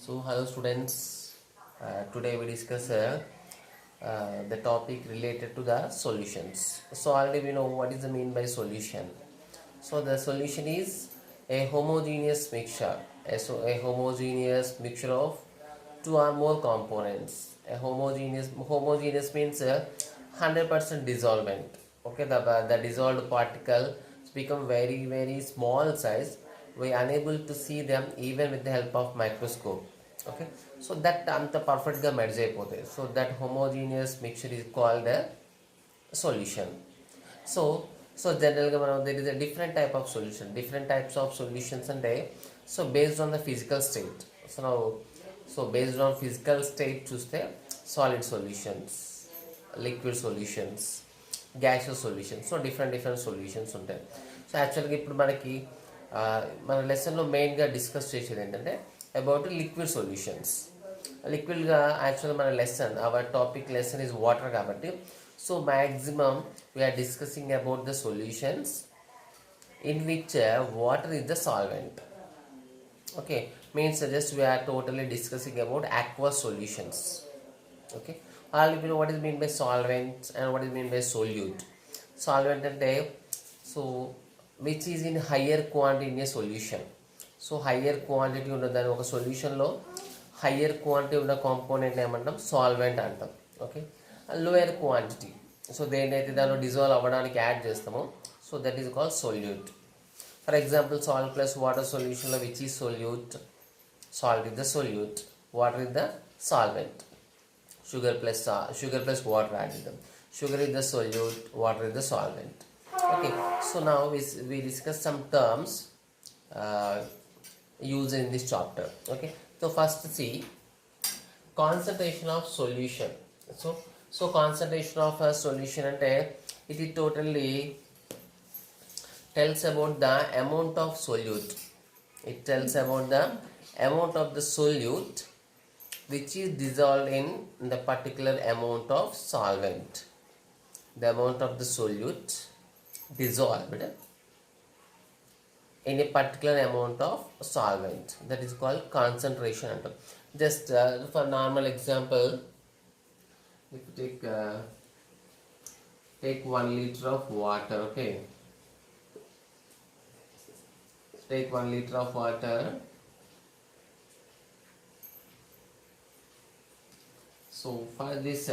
So, hello students. Today we discuss the topic related to the solutions. So, already we know what is the mean by solution. So, the solution is a homogeneous mixture. A homogeneous mixture of two or more components. A homogeneous means 100% dissolvent. Okay, the dissolved particle become very small size. We are unable to see them even with the help of microscope. Okay, so that అంత పర్ఫెక్ట్గా merge అయిపోతాయి. So that homogeneous mixture is called solution. So జనరల్గా మనం there is a different type of solution, different types of solutions అంటే so based on the physical state. So based on physical state చూస్తే solid solutions, liquid solutions, gaseous solutions, so different solutions ఉంటాయి. So యాక్చువల్గా ఇప్పుడు మనకి మన లెసన్లో మెయిన్గా discuss చేసేది ఏంటంటే అబౌట్ లిక్విడ్ సొల్యూషన్స్. లిక్విడ్గా యాక్చువల్గా మన lesson our topic lesson is water కాబట్టి so maximum we're discussing about the solutions in which water is the solvent. Okay, means just we are totally discussing about aqueous solutions. Okay, all you know what is mean by solvent and what is mean by solute. Solvent ante so which is in higher quantity in a solution. So higher quantity ఉన్న దాని ఒక సొల్యూషన్లో higher quantity ఉన్న component ఏమంటాం solvent అంటాం. Okay, lower quantity so దేనైతే దానిలో dissolve అవ్వడానికి add చేస్తామో so that is called solute. For example, salt plus water solution which is solute, salt is the solute, water is the solvent. Sugar plus water added them. Sugar is the solute, water is the solvent. Okay, so now we discuss some terms used in this chapter. Okay, so first see concentration of solution. So concentration of a solution ante it is totally tells about the amount of solute. It tells about the amount of the solute which is dissolved in the particular amount of solvent. The amount of the solute dissolved in a particular amount of solvent, that is called concentration. Just for normal example, if you take 1 liter of water. Okay, take 1 liter of water. So for this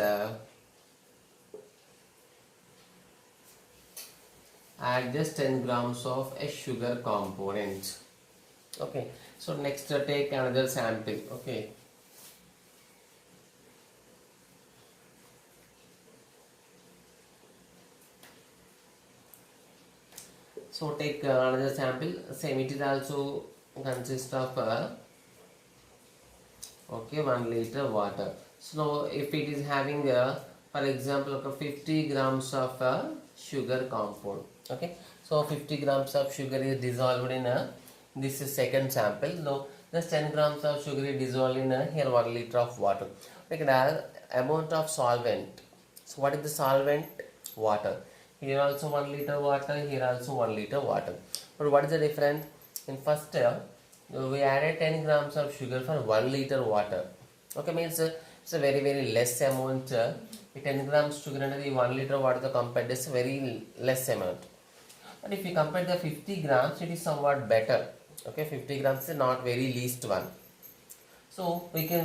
add just 10 grams of a sugar component. Okay, so next take another sample. Okay, so take another sample. Same, it is also consist of 1 liter water. So now if it is having for example 50 grams of sugar compound. Okay, so 50 grams of sugar is dissolved in this is second sample. Now just 10 grams of sugar is dissolved in here 1 liter of water. Okay, amount of solvent. So what is the solvent? Water. Here also 1 liter water, here also 1 liter water. But what is the difference? In first we added 10 grams of sugar for 1 liter water. Okay, means it's a very less amount. 10 grams sugar and the 1 liter water compared is very less amount. But if you compare the 50 grams, it is somewhat better. Okay, 50 grams is not very least one. So we can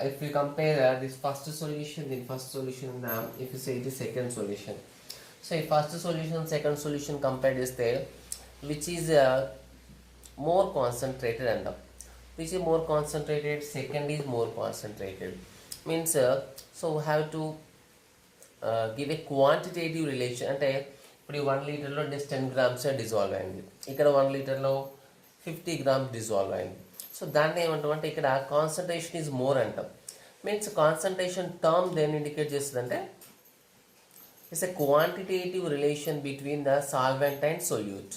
if we compare this first solution, then first solution now if you say the second solution. So first solution, second solution compared is there, which is more concentrated and which is more concentrated, second is more concentrated. Means so we have to give a quantitative relation. అంటే ఇప్పుడు 1 లీటర్లో just 10 grams dissolve అయింది, ఇక్కడ 1 లీటర్లో 50 grams dissolve అయింది. So దాన్ని ఏమంటాం అంటే ఇక్కడ concentration is more అంటాం. మీన్స్ కాన్సన్ట్రేషన్ టర్మ్ దేన్ని ఇండికేట్ చేస్తుందంటే it's a quantitative relation between the solvent and solute.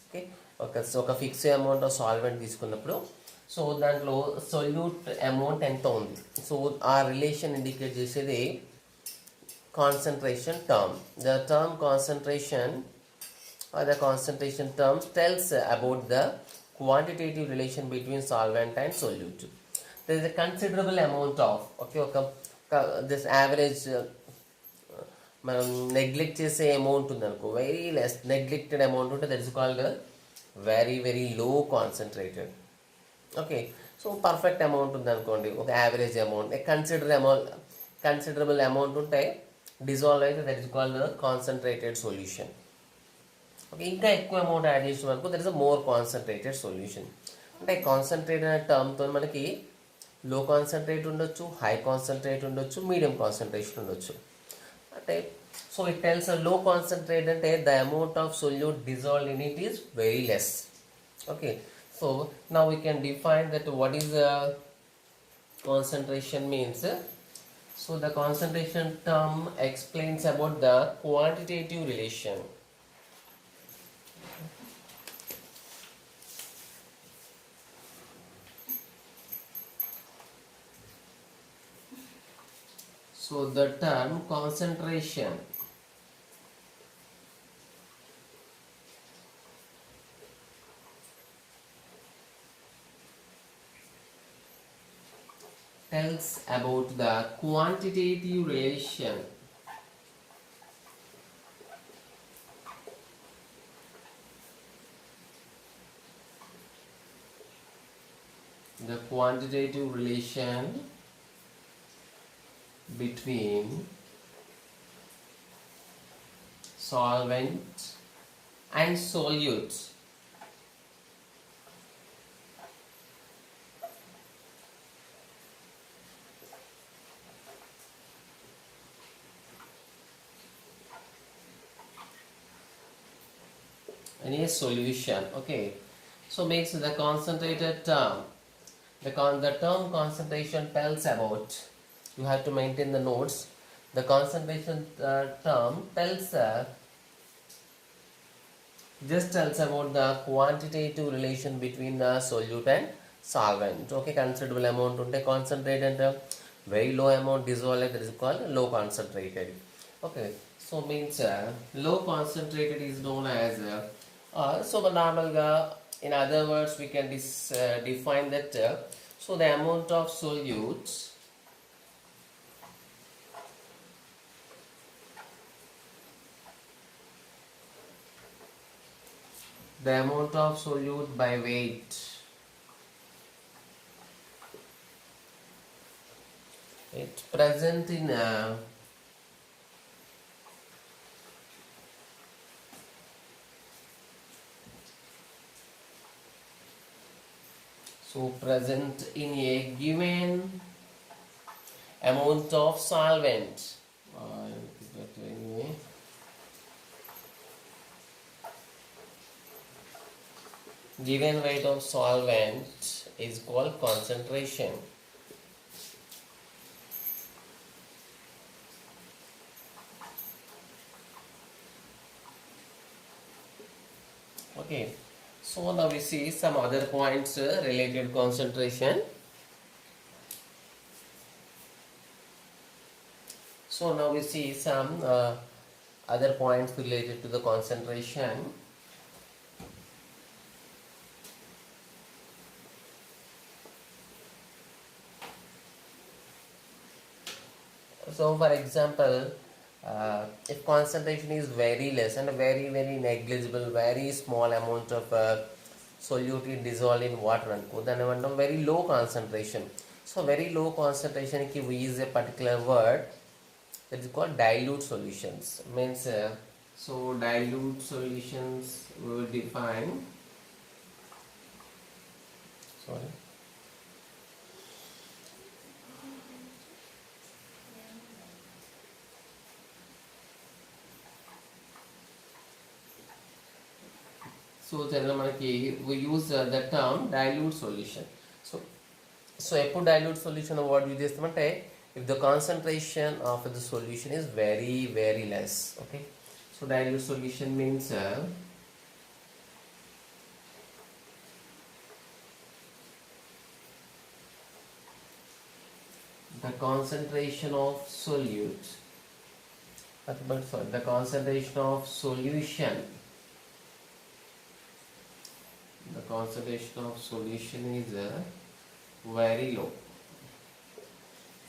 Okay, ఒక ఫిక్స్ అమౌంట్ ఆఫ్ సాల్వెంట్ తీసుకున్నప్పుడు సో దాంట్లో సొల్యూట్ అమౌంట్ ఎంత ఉంది, సో ఆ రిలేషన్ ఇండికేట్ చేసేది concentration term. The term concentration or the concentration terms tells about the quantitative relation between solvent and solute. there is a considerable amount of this average మనం neglect చేసే amount ఉంది అనుకో, very less neglected amount ఉంటే that is called very very low concentrated. Okay, so perfect amount ఉంది అనుకోండి, ఒక average amount, considerable amount ఉంటే dissolve అయితే that is called concentrated solution. Okay, ఇంకా ఎక్కువ అమౌంట్ యాడ్ చేసిన వరకు that is a more concentrated solution. అంటే కాన్సన్ట్రేట్ అనే టర్మ్తో మనకి లో కాన్సన్ట్రేట్ ఉండొచ్చు, హై కాన్సన్ట్రేట్ ఉండొచ్చు, మీడియం కాన్సన్ట్రేషన్ ఉండొచ్చు. అంటే సో ఇట్ టెల్స్ లో కాన్సన్ట్రేట్ అంటే the amount of solute dissolved in it is very less. Okay, so now we can define that what is the concentration means. So the concentration term explains about the quantitative relation. So the term concentration tells about the quantitative relation between solvent and solute. And a solution. Okay, so makes the concentrated term, the term concentration tells about, you have to maintain the notes, the concentration term tells just tells about the quantitative relation between the solute and solvent. Okay, considerable amount unte concentrated, very low amount dissolved, that is called low concentrated. Okay, so means low concentrated is known as so normalga, in other words we can define that so the amount of solutes by weight, it's present in present in a given amount of solvent. Given weight of solvent is called concentration. Okay, so now we see some other points related concentration. So now we see some other points related to the concentration. So for example, if concentration is very less and very very negligible, very small amount of solute is dissolved in water anko, then I want very low concentration. So very low concentration ki we use a particular word that is called dilute solutions. Means so dilute solutions we will define. Sorry. So we use the term dilute solution. So eప్పుడు dilute solution what use చేస్తామంటే if the concentration of the solution is very very less. Okay, so dilute solution means the concentration of solute, the concentration of solution, the concentration of solution is very low.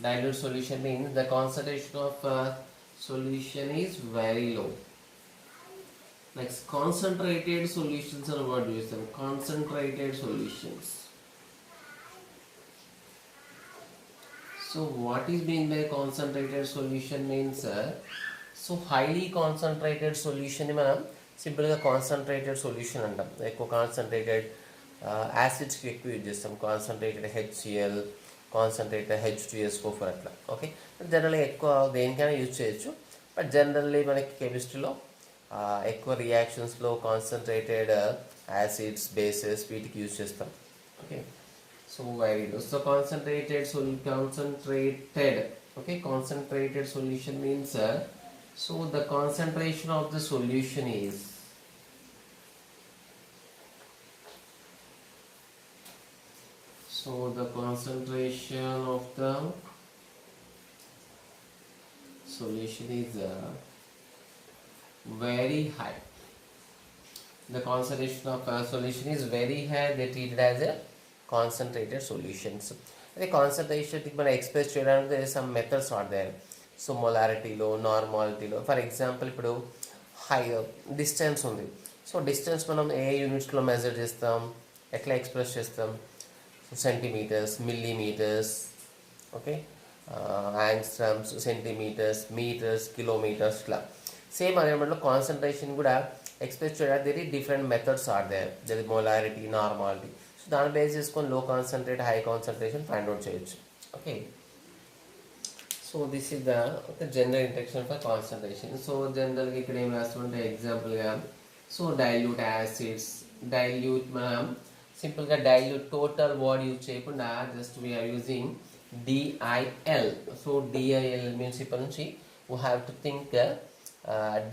Dilute solution means the concentration of solution is very low. Next, concentrated solutions are what we use them. Concentrated solutions. So what is meant by concentrated solution means so highly concentrated solution ని మనం సింపుల్గా concentrated solution అంటాం. ఎక్కువ concentrated యాసిడ్స్కి ఎక్కువ use చేస్తాం. Concentrated HCl, concentrated H2SO4 అట్లా. Okay, జనరల్గా ఎక్కువ దేనికైనా యూజ్ చేయొచ్చు. బట్ జనరల్లీ మనకి కెమిస్ట్రీలో ఎక్కువ రియాక్షన్స్లో కాన్సన్ట్రేటెడ్ యాసిడ్స్, బేసెస్ వీటికి యూజ్ చేస్తాం. Okay, so very low. So concentrated okay, concentrated solution means so the concentration of the solution is the concentration of the solution is very high. The concentration of solution is very high. They treat it as a concentrated solutions. The concentration మనం express చేయడానికి there is some methods are there. So మొలారిటీలో, నార్మాలిటీలో. For example ఇప్పుడు high distance ఉంది. So distance మనం ఏ యూనిట్స్లో measure చేస్తాం, ఎట్లా ఎక్స్ప్రెస్ చేస్తాం? Centimetres, millimetres, okay, angstroms, centimetres, metres, kilometres, ఇట్లా. సేమ్ అదేమంటే కాన్సన్ట్రేషన్ కూడా ఎక్స్ప్రెస్ చేయడానికి there is different methods are there. there is molarity, normality. So దాన్ని బేస్ చేసుకొని low concentrate, high concentration find out చేయొచ్చు. Okay, so this is the general introduction for concentration. So జనరల్గా ఇక్కడ ఏం రాస్తామంటే ఎగ్జాంపుల్గా సో డైల్యూట్ యాసిడ్స్, డైల్యూట్ మనం సింపుల్గా dilute total word use చేయకుండా just we are using DIL. So DIL means ఇప్పటి నుంచి we have to think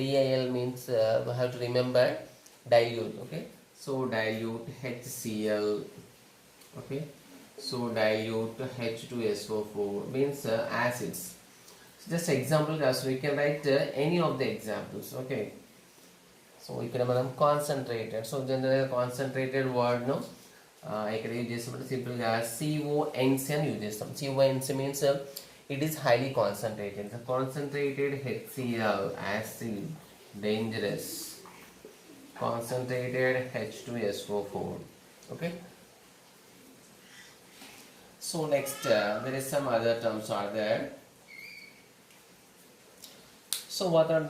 DIL means we have to remember dilute. Okay, so dilute HCl, okay, so dilute H2SO4 means acids. So just example guys, so we can write any of the examples. Okay, so ఇక్కడ మనం concentrated, so generally concentrated word no ఇక్కడ use చేస్తామంటే సింపుల్గా CONC అని use చేస్తాం. CONC means it is highly concentrated. The concentrated HCl acid dangerous, concentrated H2SO4. Okay, so next there is some other terms are there. So what are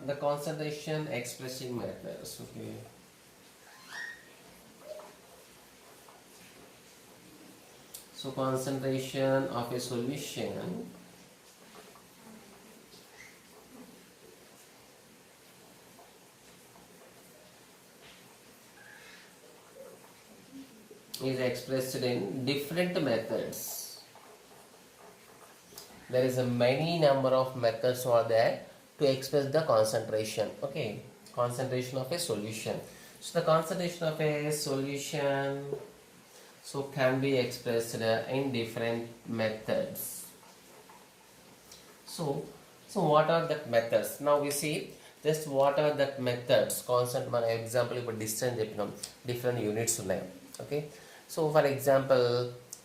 the concentration expressing methods? Okay, so concentration of a solution is expressed in different methods. There is a many number of methods are there to express the concentration. Okay, concentration of a solution. So the concentration of a solution so can be expressed in different methods. So what are the methods? Now we see just what are the methods. Constant మన example ఇప్పుడు distance చెప్పినాం, different units ఉన్నాయి. Okay, so for example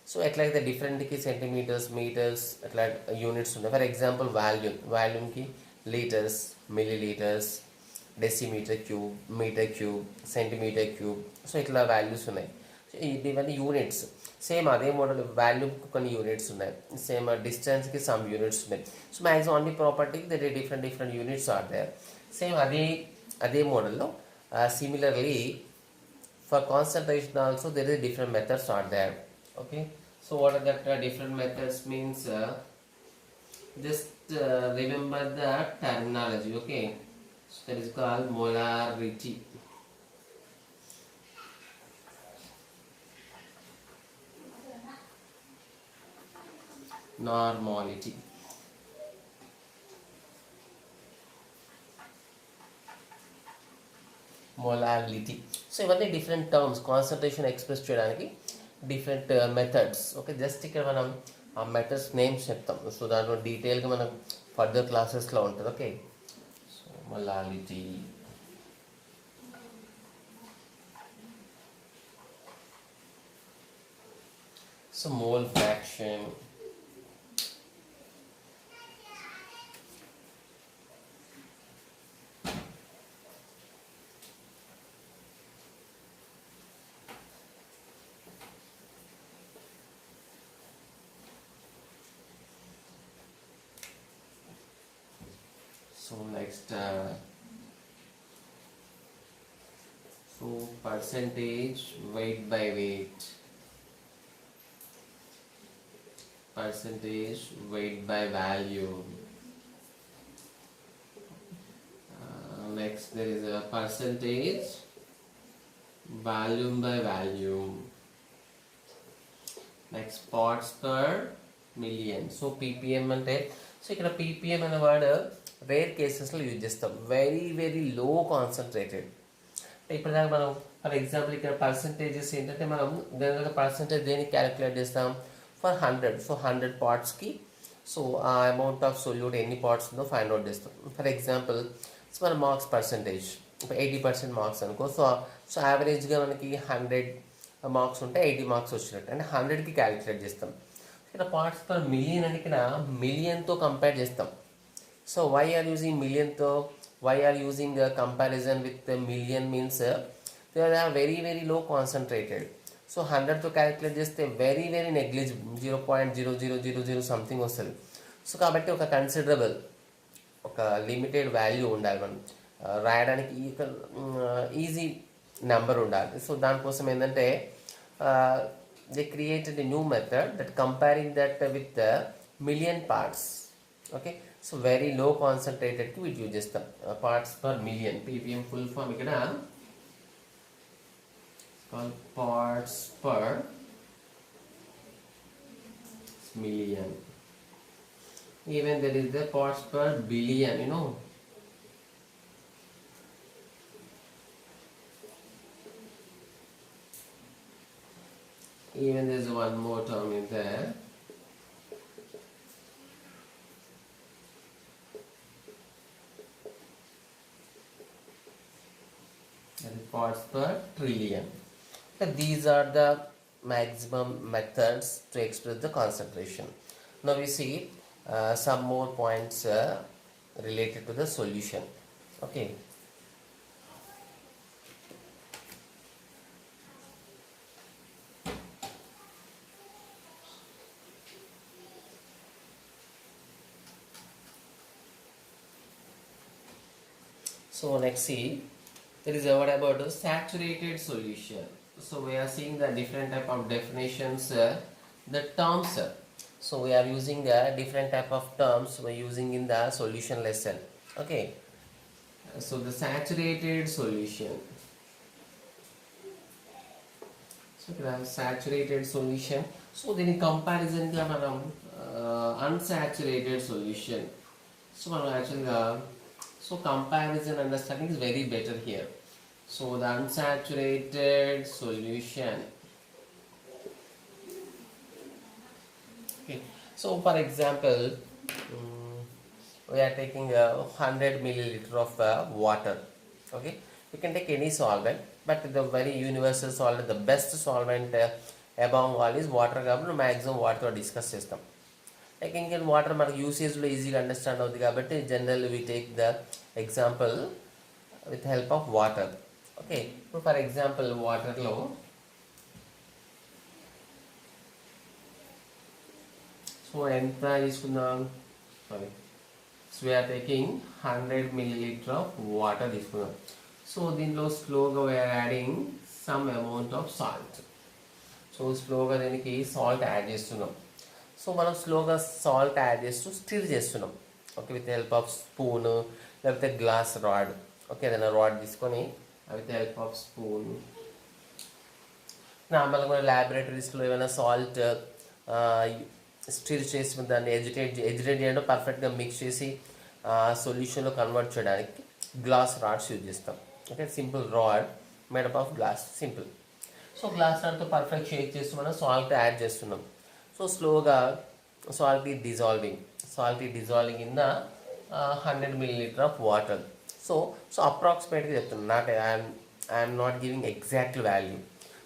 so ఎట్లయితే డిఫరెంట్కి centimetres, metres అట్లా units ఉన్నాయి. For example వాల్యూమ్కి litres, millilitres, decimetre cube, metre cube, centimetre cube, so ఇట్లా వాల్యూస్ ఉన్నాయి. ఇవన్నీ యూనిట్స్. సేమ్ అదే మోడల్ వాల్యూమ్కి కొన్ని యూనిట్స్ ఉన్నాయి, సేమ్ డిస్టెన్స్కి సమ్ యూనిట్స్ ఉన్నాయి. సో మ్యాక్సిమం అన్ని ప్రాపర్టీకి there different units are there. Same అదే మోడల్లో similarly for concentration also there is different methods are there. Okay, so what are the different methods means just remember the terminology. Okay, so that is called molarity, normality, molality. So ఇవన్నీ different terms concentration express చేయడానికి different methods. Okay, just ఇక్కడ మనం ఆ methods names చెప్తాం. So దాంట్లో డీటెయిల్గా మనం further క్లాసెస్లో ఉంటుంది. Okay, so molality, so mole fraction, So next, so percentage weight by weight, percentage weight by value. Next there is a percentage volume by volume. Next parts per million. So ppm అంటే so ఇక్కడ ppm అనే word rare కేసెస్లో use చేస్తాం. Very very low concentrated. ఇప్పుడు దాకా మనం for example ఇక్కడ percentages ఏంటంటే మనం జనరల్గా పర్సంటేజ్ దేనికి క్యాలిక్యులేట్ చేస్తాం ఫర్ 100. సో 100 పార్ట్స్కి సో ఆ అమౌంట్ ఆఫ్ సొల్యూట్ ఎన్ని పార్ట్స్ ఉందో ఫైండ్ అవుట్ చేస్తాం. ఫర్ ఎగ్జాంపుల్ సో మన మార్క్స్ పర్సంటేజ్ ఇప్పుడు 80% మార్క్స్ అనుకో. సో యావరేజ్గా మనకి 100 మార్క్స్ ఉంటే 80 మార్క్స్ వచ్చినట్టు అంటే 100కి క్యాలిక్యులేట్ చేస్తాం. ఇక్కడ పార్ట్స్ పర్ మిలియన్ అని ఇక్కడ మిలియన్తో కంపేర్ చేస్తాం. సో వై ఆర్ యూజింగ్ మిలియన్తో, why are using a comparison with the million means they are very very low concentrated. So 100 తో క్యాలిక్యులేట్ చేస్తే వెరీ వెరీ నెగ్లిజిబుల్ 0.0000 సంథింగ్ వస్తుంది. సో కాబట్టి ఒక కన్సిడరబుల్ ఒక లిమిటెడ్ వాల్యూ ఉండాలి మనం రాయడానికి, ఈజీ నెంబర్ ఉండాలి. సో దానికోసం ఏంటంటే they created a new method that comparing that with million parts. Okay, so very low కాన్సన్ట్రేటెడ్కి వీటి యూజ్ చేస్తాం. Parts per million ppm full form ఇక్కడ parts per million. Even there is the parts per billion, you know. Even there is one more term in there. Parts per trillion. So these are the maximum methods to express the concentration. Now we see some more points related to the solution. Okay. So next see, there is a what about a saturated solution. So we are seeing the different type of definitions, the terms. So we are using the different type of terms we are using in the solution lesson. Okay, so the saturated solution. So saturated solution. So then in comparison to unsaturated solution. So actually so comparison understanding is very better here. So the unsaturated solution. Okay. So for example, we are taking 100 milliliter of water. Okay, you can take any solvent, but the very universal solvent, the best solvent among all is water. కాబట్టి maximum water discuss చేస్తాం. Like ఇంకా water మనకు యూసేజ్లో ఈజీగా understand అవుతుంది కాబట్టి general we take the example with help of water. Okay, ఇప్పుడు for example వాటర్లో సో ఎంత తీసుకుందాం, sorry, so we are taking 100 milliliter of water తీసుకుందాం. సో దీనిలో స్లోగా we are adding some amount of salt. So స్లోగా దీనికి సాల్ట్ యాడ్ చేస్తున్నాం. సో మనం స్లోగా సాల్ట్ యాడ్ చేస్తూ స్టిర్ చేస్తున్నాం. Okay, with help of spoon లేకపోతే గ్లాస్ రాడ్. ఓకే, ఏదైనా రాడ్ తీసుకొని విత్ హెల్ప్ ఆఫ్ స్పూన్. నార్మల్గా మన ల్యాబొరేటరీస్లో ఏమైనా సాల్ట్ స్టిర్ చేసి దాన్ని ఎజిటేట్ చేయడం, పర్ఫెక్ట్గా మిక్స్ చేసి సొల్యూషన్లో కన్వర్ట్ చేయడానికి గ్లాస్ రాడ్స్ యూజ్ చేస్తాం. Okay, simple rod made up of glass, simple. So glass రాడ్తో పర్ఫెక్ట్ షేక్ చేస్తూ మనం సాల్ట్ యాడ్ చేస్తున్నాం. So slowగా salt is dissolving in the 100 milliliter of water. So approximately చెప్తున్నాను, not I'm not giving exact value.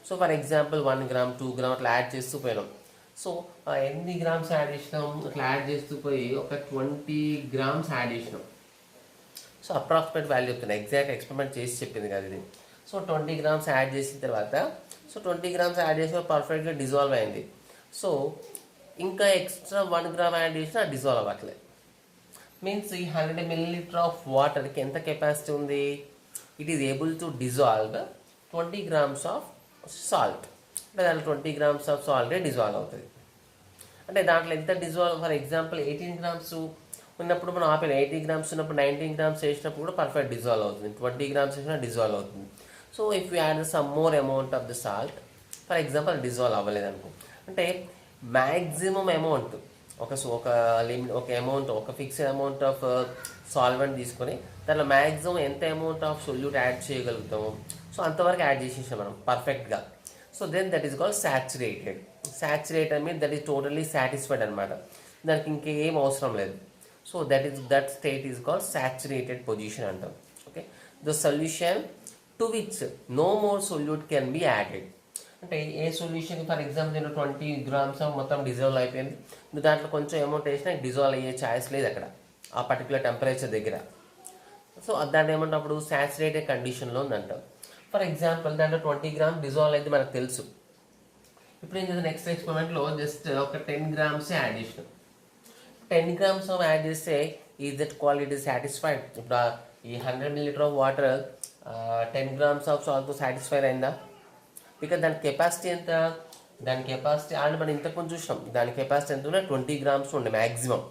So for example 1 gram 2 gram అట్లా add చేస్తూ పోయినాం. So ఎన్ని గ్రామ్స్ యాడ్ చేసినాం, అట్లా యాడ్ చేస్తూ పోయి ఒక 20 grams యాడ్ చేసినాం. సో అప్రాక్సిమేట్ వాల్యూ చెప్తున్నాను, ఎగ్జాక్ట్ ఎక్స్పెరిమెంట్ చేసి చెప్పింది కదా ఇది. సో 20 grams యాడ్ చేసిన తర్వాత సో 20 grams యాడ్ చేసిన పర్ఫెక్ట్గా డిజాల్వ్ అయింది. సో ఇంకా ఎక్స్ట్రా 1 gram యాడ్ చేసినా డిజాల్వ్ అవ్వట్లేదు. మీన్స్ ఈ 100 milliliter ఆఫ్ వాటర్కి ఎంత కెపాసిటీ ఉంది? It is able to dissolve 20 grams of salt. అంటే దాంట్లో 20 grams ఆఫ్ సాల్ట్ డిజాల్వ్ అవుతుంది. అంటే దాంట్లో ఎంత డిజాల్వ్, ఫర్ ఎగ్జాంపుల్ 18 grams ఉన్నప్పుడు మనం ఆపేది, 80 grams ఉన్నప్పుడు 19 grams వేసినప్పుడు కూడా పర్ఫెక్ట్ డిజాల్వ్ అవుతుంది, 20 grams వేసినా డిజాల్వ్ అవుతుంది. So if you add some more amount of the salt, for example dissolve అవ్వలేదు అనుకో, అంటే మ్యాక్సిమం అమౌంట్ ఒక లిమిట్, ఒక అమౌంట్, ఒక ఫిక్స్డ్ అమౌంట్ ఆఫ్ సాల్వెంట్ తీసుకొని దాంట్లో మ్యాక్సిమం ఎంత అమౌంట్ ఆఫ్ సొల్యూట్ యాడ్ చేయగలుగుతాము, సో అంతవరకు యాడ్ చేసేసాం మనం పర్ఫెక్ట్గా. So then that is called saturated. Saturated mean that is totally satisfied అనమాట, దానికి ఇంకేం అవసరం లేదు. So that state is called saturated position అంటాం. Okay, the solution to which no more solute can be added. అంటే ఏ సొల్యూషన్, ఫర్ ఎగ్జాంపుల్ నేను 20 grams మొత్తం dissolve అయిపోయింది, నువ్వు దాంట్లో కొంచెం అమౌంట్ వేసినా డిజాల్వ్ అయ్యే ఛాయిస్ లేదు అక్కడ ఆ పర్టికులర్ టెంపరేచర్ దగ్గర. సో దాంట్లో ఏమంటప్పుడు సాచురేటెడ్ కండిషన్లో ఉందంటాం. ఫర్ ఎగ్జాంపుల్ దాంట్లో 20 grams డిజాల్వ్ అయితే మనకు తెలుసు. ఇప్పుడు ఏం చేద్దాం, నెక్స్ట్ ఎక్స్పెరిమెంట్లో జస్ట్ ఒక 10 grams యాడ్ చేసినాం. 10 grams యాడ్ చేస్తే ఈజ్ దట్ క్వాలిటీ సాటిస్ఫైడ్? ఇప్పుడు ఈ 100 milliliter of water 10 grams of సాల్ట్తో సాటిస్ఫైడ్ అయిందా? బికాజ్ దాని కెపాసిటీ ఎంత, దాని కెపాసిటీ ఆల్రెడీ మనం ఇంతకుముందు చూసినాం, దాని కెపాసిటీ ఎంత ఉండే 20 grams ఉండే మ్యాక్సిమం.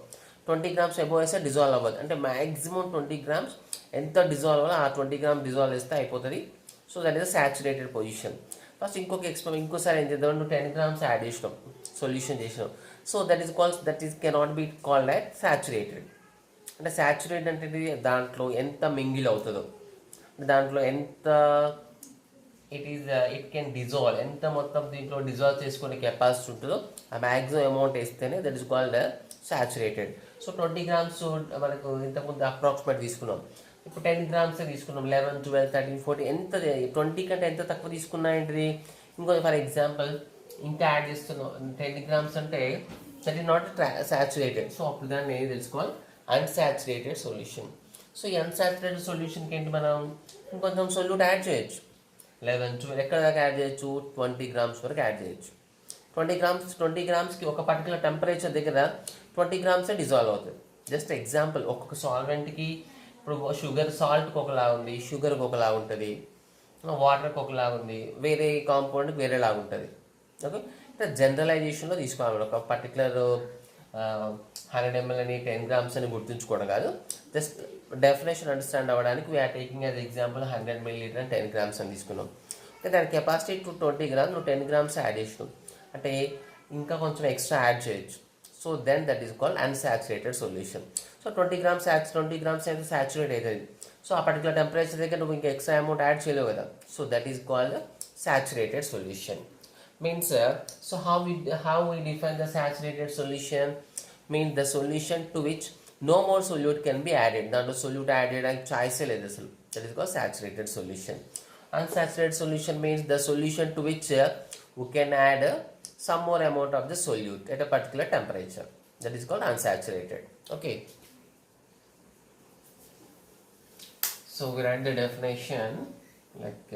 20 grams అబోవ్ వేస్తే డిజాల్వ్ అవ్వదు, అంటే మ్యాక్సిమం 20 grams ఎంత డిజాల్వ్ అవ్వాలో ఆ 20 grams డిజాల్వ్ వేస్తే అయిపోతుంది. So that is saturated position. First ఇంకోసారి ఏం చేద్దాం, నువ్వు 10 grams యాడ్ చేసినాం, సొల్యూషన్ చేసినాం. So that is cannot be called at saturated. అంటే సాచురేటెడ్ అంటే దాంట్లో ఎంత మింగిల్ అవుతుందో, దాంట్లో ఎంత ఇట్ కెన్ డిజాల్వ్, ఎంత మొత్తం దీంట్లో డిజాల్వ్ చేసుకునే కెపాసిటీ ఉంటుందో ఆ మ్యాక్సిమం అమౌంట్ వేస్తేనే that is called saturated. So 20 grams మనకు ఇంతకుముందు అప్రాక్సిమేట్ తీసుకున్నాం, ఇప్పుడు 10 grams తీసుకున్నాం. 11, 12, 13, 14 ఎంత 20 కంటే ఎంత తక్కువ తీసుకున్నా ఏంటిది? ఇంకో ఫర్ ఎగ్జాంపుల్ ఇంకా యాడ్ చేస్తున్నాం 10 grams అంటే that is not saturated. So అప్పుడు దాన్ని ఏది తెలుసుకోవాలి, అన్సాచురేటెడ్ సొల్యూషన్. సో ఈ అన్సాచురేటెడ్ సొల్యూషన్కి ఏంటి, మనం ఇంకొంచెం సొల్యూట్ యాడ్ చేయొచ్చు. 11, 12 ఎక్కడ దాకా యాడ్ చేయొచ్చు, 20 grams వరకు యాడ్ చేయొచ్చు. 20 gramsకి ఒక పర్టికులర్ టెంపరేచర్ దగ్గర 20 grams డిజాల్వ్ అవుతుంది. జస్ట్ ఎగ్జాంపుల్, ఒక్కొక్క సాల్వెంట్కి ఇప్పుడు షుగర్, సాల్ట్కి ఒకలా ఉంది, షుగర్కి ఒకలా ఉంటుంది, వాటర్కి ఒకలా ఉంది, వేరే కాంపౌండ్కి వేరేలాగా ఉంటుంది. ఓకే, అంటే జనరలైజేషన్లో తీసుకోవాలి. ఒక పర్టికులర్ 100 ml అని 10 grams అని గుర్తుంచుకోవడం కాదు, జస్ట్ డెఫినేషన్ అండర్స్టాండ్ అవ్వడానికి we are taking as example 100 milliliter and 10 grams అని తీసుకున్నాం. అంటే దాని కెపాసిటీ 20 grams, నువ్వు 10 grams యాడ్ చేసినావు అంటే ఇంకా కొంచెం ఎక్స్ట్రా యాడ్ చేయొచ్చు. So then that is called unsaturated solution. So 20 grams అయితే సాచురేట్ అవుతుంది. సో ఆ పర్టికులర్ టెంపరేచర్ దగ్గర నువ్వు ఇంకా ఎక్స్ట్రా అమౌంట్ యాడ్ చేయలేవు కదా. So that is called saturated solution. Means so how we define the saturated solution? Means the solution to which no more solute can be added. దాంట్లో solute added and choice లేదు అసలు. That is called saturated solution. Unsaturated solution means the solution to which we can add some more amount of the solute at a particular temperature. That is called unsaturated. Okay. So we write the definition like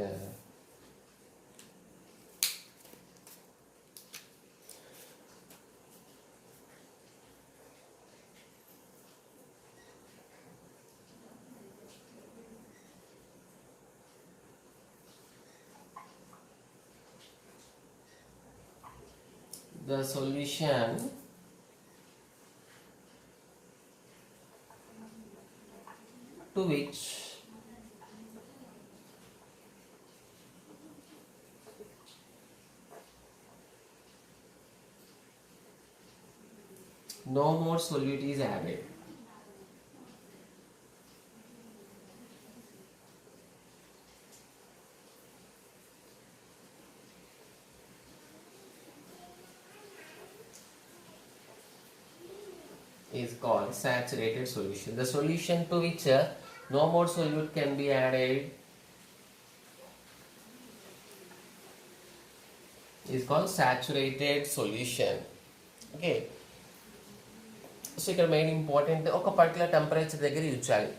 the solution to which no more solute is added. Is called saturated solution. The solution to which no more solute can be added is called saturated solution. Okay. So ఇక్కడ main important ఒక particular temperature దగ్గర use చేయాలి.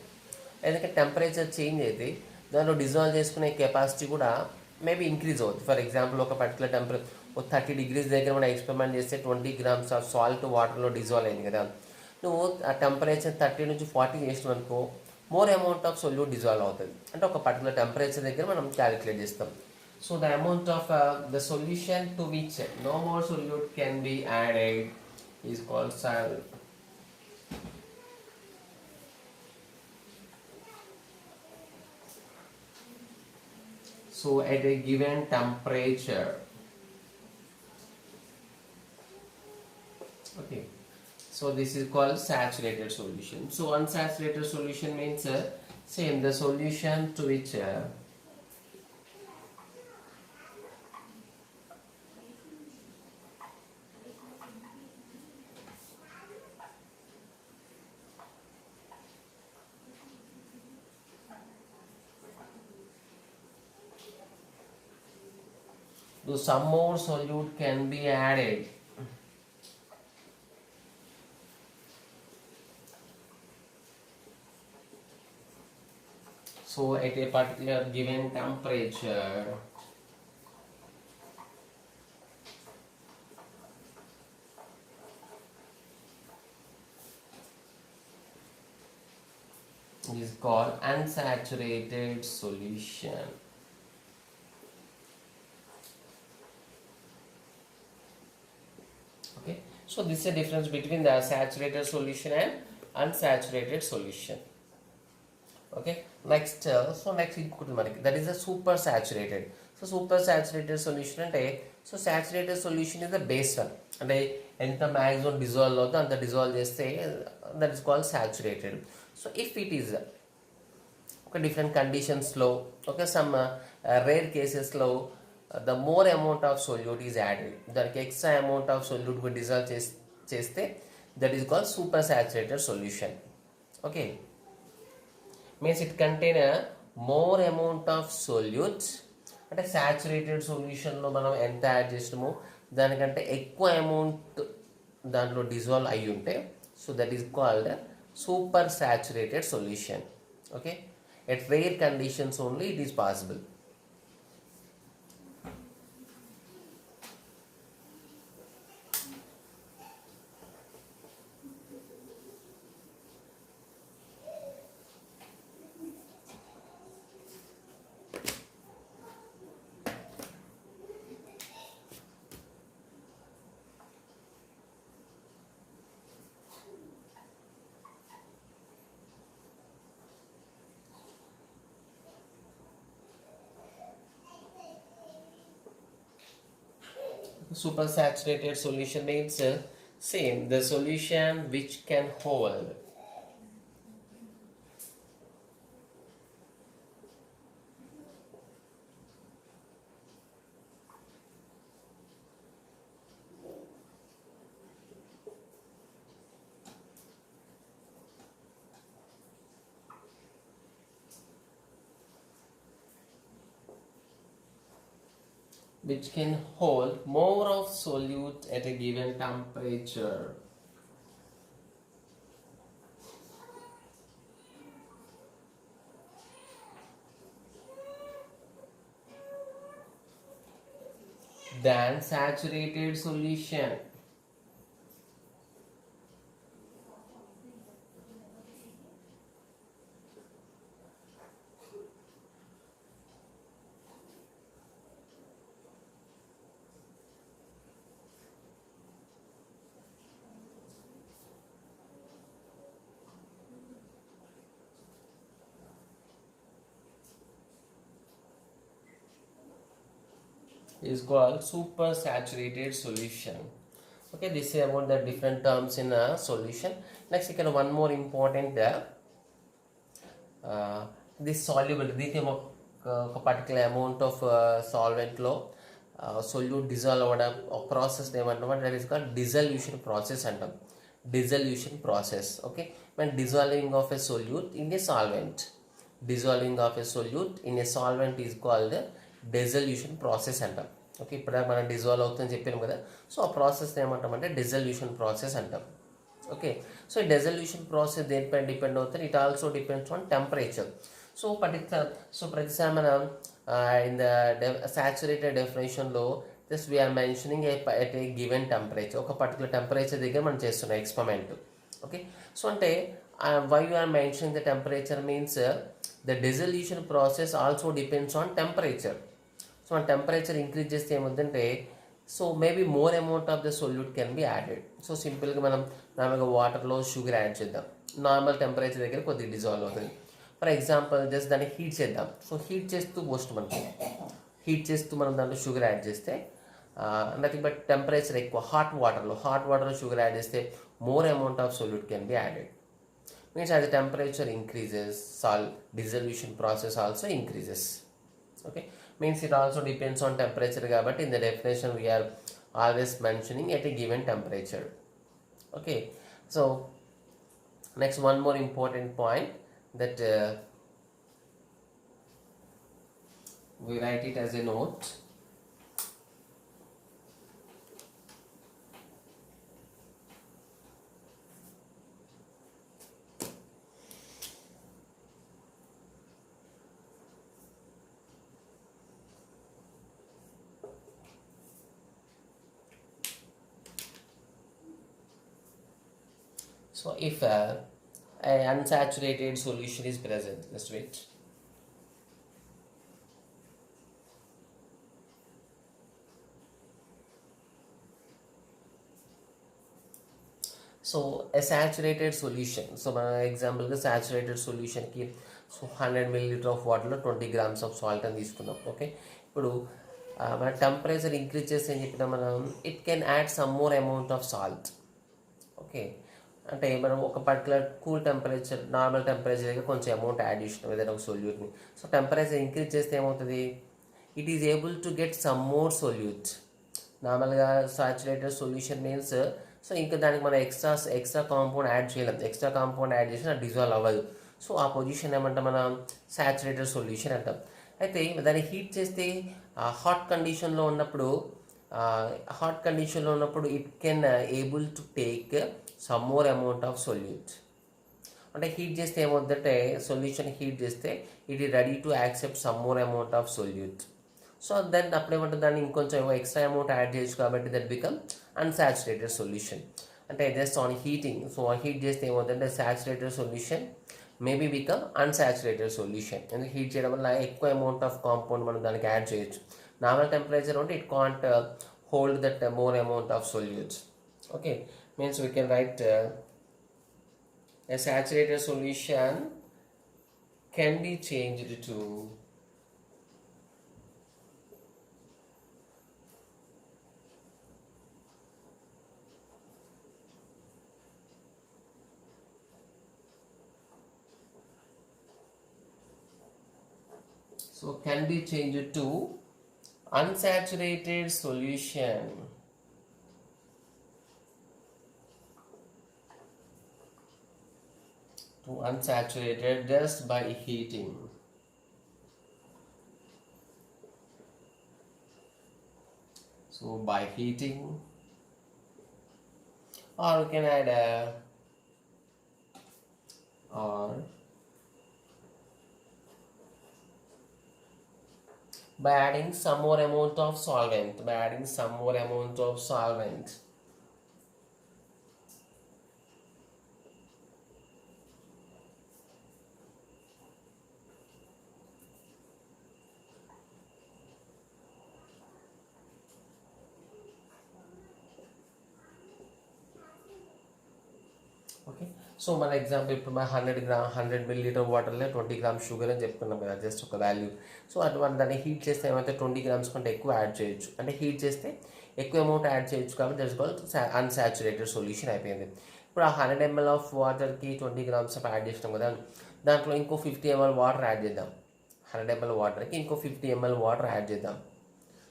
ఎందుకంటే temperature change అయితే దాంట్లో dissolve చేసుకునే capacity కూడా maybe increase అవుతుంది. ఫర్ ఎగ్జాంపుల్ ఒక పర్టికులర్ టెంపరేచర్ 30 degrees దగ్గర మనం ఎక్స్పెరిమెంట్ చేస్తే 20 grams ఆఫ్ సాల్ట్ వాటర్లో డిజాల్వ్ అయింది కదా. నువ్వు ఆ టెంపరేచర్ 30 నుంచి 40 చేసినావు అనుకో, more amount of solute dissolve అవుతుంది. అంటే ఒక పర్టికులర్ టెంపరేచర్ దగ్గర మనం క్యాలిక్యులేట్ చేస్తాం. So the amount of the solution to which no more solute can be added is called సాల్. So at a given temperature, okay, so this is called saturated solution. So unsaturated solution means same the solution to which some more solute can be added. So at a particular given temperature, is called unsaturated solution. Okay, so this is a difference between the saturated solution and unsaturated solution. Okay, next ఇంకొకటి మనకి that is a super saturated. So super saturated solution అంటే, so saturated solution is the base one, అంటే ఎంత maximum dissolve అవుతుందో అంత dissolve చేస్తే that is called saturated. So if it is ఒక different conditions లో, okay, some rare cases లో the more amount of solute is added, దానికి extra amount of solute కు dissolve చేస్తే that is called super saturated solution. Okay, means it contain a more amount of solute, అంటే saturated solution లో మనం ఎంత add చేసినామో దానికంటే ఎక్కువ అమౌంట్ దాంట్లో డిజాల్వ్ అయి ఉంటే, so that is called super saturated solution. Okay, at rare conditions only it is possible. Supersaturated solution means same the solution which can hold more of solute at a given temperature. Than saturated solution. Is called super saturated solution. Okay, this is about the different terms in a solution. Next, you can one more important this solubility. దీనికి ఒక particular amount of సాల్వెంట్లో solute dissolve అవ్వడం ఒక process ఏమంటాం, that is called dissolution process అంటాం. Dissolution process. Okay, మన dissolving of a solute in a solvent, dissolving of a solute in a solvent is called dissolution process అంటాం. Okay, ఇప్పుడు మనం dissolve అవుతుందని చెప్పాము కదా, సో ఆ ప్రాసెస్ ఏమంటామంటే డిజల్యూషన్ ప్రాసెస్ అంటాం. ఓకే, సో ఈ డిజల్యూషన్ ప్రాసెస్ దేనిపై డిపెండ్ అవుతుంది, it also depends on temperature. So ప్రతిసారి మనం ఇన్ ద సాచురేటెడ్ డెఫినేషన్లో just we're mentioning at a given temperature, ఒక పర్టికులర్ టెంపరేచర్ దగ్గర మనం చేస్తున్నాం experiment. Okay, so ante why you are mentioning the temperature means the dissolution process also depends on temperature. So when temperature increase చేస్తే ఏమవుతుందంటే so maybe more amount of the solute can be added. So సింపుల్గా మనం నార్మల్గా వాటర్లో sugar add చేద్దాం, normal temperature దగ్గర కొద్దిగా dissolve అవుతుంది. ఫర్ ఎగ్జాంపుల్ జస్ట్ దాన్ని హీట్ చేద్దాం. సో హీట్ చేస్తూ పోస్ట్ మనకి హీట్ చేస్తూ మనం దాంట్లో షుగర్ యాడ్ చేస్తే నథింగ్ బట్ టెంపరేచర్ ఎక్కువ హాట్ వాటర్లో షుగర్ యాడ్ చేస్తే more amount of solute can be added. Means as the temperature increases, salt dissolution process also increases. Okay, means it also depends on temperature, but in the definition we are always mentioning at a given temperature. Okay, so next one more important point that we write it as a note. So if a unsaturated solution is present, let's wait. So a saturated solution, so మన ఎగ్జాంపుల్గా saturated solutionకి so 100 ml of waterలో 20 grams of salt అని తీసుకున్నాం. Okay, ఇప్పుడు మన temperature increase చేస్తే ఏం చెప్పినా మనం it can add some more amount of salt. Okay, అంటే మనం ఒక particular cool temperature normal temperature దగ్గర కొంచెం అమౌంట్ యాడ్ చేసినాం ఏదైనా ఒక సొల్యూట్ని. సో టెంపరేచర్ ఇంక్రీజ్ చేస్తే ఏమవుతుంది, it is able to get some more solute. నార్మల్గా సాచురేటెడ్ సొల్యూషన్ మీన్స్ సో ఇంకా దానికి మనం ఎక్స్ట్రా కాంపౌండ్ యాడ్ చేయలేం. ఎక్స్ట్రా కాంపౌండ్ యాడ్ చేసినా డిజాల్వ్ అవ్వదు. సో ఆ పొజిషన్ ఏమంటాం మనం సాచురేటెడ్ సొల్యూషన్ అంటాం. అయితే దాన్ని హీట్ చేస్తే హాట్ కండిషన్లో ఉన్నప్పుడు it can able to take some more amount of solute. అంటే హీట్ చేస్తే ఏమవుతుందంటే సొల్యూషన్ హీట్ చేస్తే ఇట్ ఈ ready to accept some more amount of solute. So then అప్పుడు ఏమంటుంది దాన్ని ఇంకొంచెం ఎక్స్ట్రా అమౌంట్ యాడ్ చేయొచ్చు కాబట్టి దట్ బికమ్ అన్సాచురేటెడ్ సొల్యూషన్. అంటే just on heating, so heat చేస్తే ఏమవుతుందంటే saturated solution maybe become unsaturated solution. ఎందుకంటే హీట్ చేయడం వల్ల ఎక్కువ అమౌంట్ ఆఫ్ కాంపౌండ్ మనం దానికి యాడ్ చేయొచ్చు. నార్మల్ టెంపరేచర్ ఉంటే it can't hold that more amount of solutes. Okay, means we can write a saturated solution can be changed to unsaturated solution. To unsaturated just by heating. So by heating, or we can add or by adding some more amount of solvent. Okay, so మన example ఇప్పుడు మన 100 ml వాటర్లో 20 grams sugar అని చెప్తున్నాం కదా, just ఒక value. So అటువంటి దాన్ని హీట్ చేస్తే ఏమైతే 20 grams కంటే ఎక్కువ యాడ్ చేయొచ్చు. అంటే హీట్ చేస్తే ఎక్కువ అమౌంట్ యాడ్ చేయొచ్చు కాబట్టి దట్స్ కాల్డ్ అన్సాచురేటెడ్ సొల్యూషన్ అయిపోయింది. ఇప్పుడు ఆ 100 ml ఆఫ్ వాటర్కి 20 grams ఆఫ్ యాడ్ చేసినాం కదా, దాంట్లో ఇంకో 50 ml వాటర్ యాడ్ చేద్దాం. 100 ml వాటర్కి ఇంకో 50 ml వాటర్ యాడ్ చేద్దాం.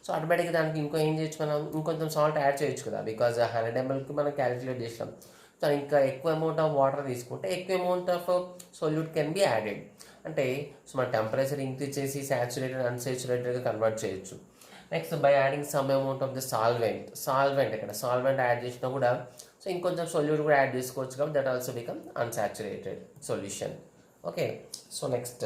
సో ఆటోమేటిక్గా దానికి ఇంకో ఏం చేయొచ్చు, మనం ఇంకొంచెం సాల్ట్ యాడ్ చేయొచ్చు కదా, బికాజ్ 100 mlకి మనం క్యాలిక్యులేట్ చేసినాం. సో ఇంకా ఎక్కువ అమౌంట్ ఆఫ్ వాటర్ తీసుకుంటే ఎక్కువ amount of solute can be added. అంటే సో మన టెంపరేచర్ ఇంక్రీజ్ చేసి సాచురేటెడ్ అన్సాచురేటెడ్గా కన్వర్ట్ చేయొచ్చు. Next by adding some amount of the solvent ఇక్కడ సాల్వెంట్ యాడ్ చేసినా కూడా సో ఇంకొంచెం సొల్యూట్ కూడా యాడ్ చేసుకోవచ్చు కాబట్టి that also become unsaturated solution. Okay, so next